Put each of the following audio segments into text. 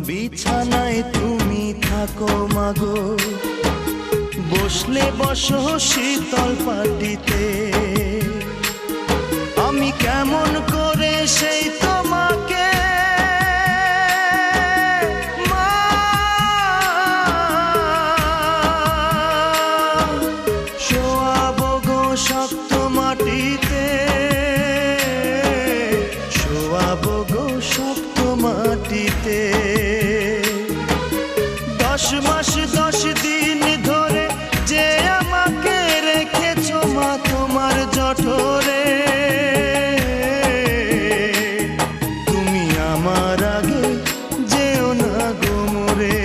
বিছানায় তুমি থাকো মাগো, বসলে বসো শীতল পাটিতে। আমি কেমন করে সেই তোমাকে শোয়াবো গো শক্ত মাটিতে, শোয়াবো গো শক্ত মাটিতে। 10 মাস 10 দিন ধরে যে আমাকে রেখেছো মা তোমার জঠরে, তুমি আমার আগে যেও না গো মোরে।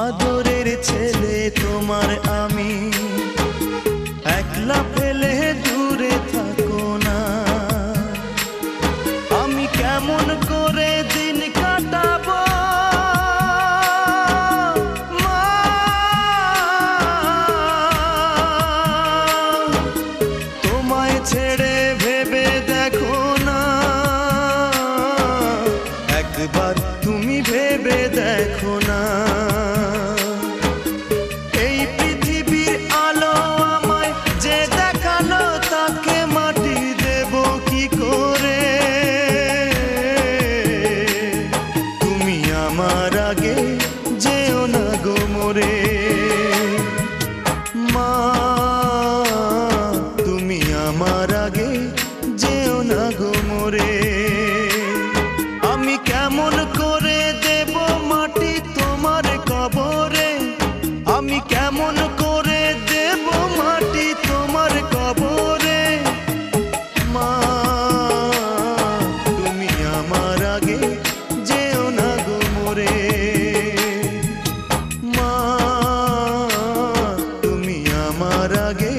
আদরের ছেলে তোমার আমি, একলা ফেলে দূরে থাকো না। আমি কেমন করে দিন কাটাবো মা, তোমায় ছেড়ে ভেবে দেখো না, একবার তুমি ভেবে দেখো না। আমার আগে যেও না গো মোরে মা, তুমি আমার আগে যেও না গো মোরে। আমি কেমন করে দেব মাটি তোমার কবরে, আমি কেমন করে দেব মাটি তোমার কবরে মা, তুমি আমার আগে যেও না গো মোরে মা, তুমি আমার আগে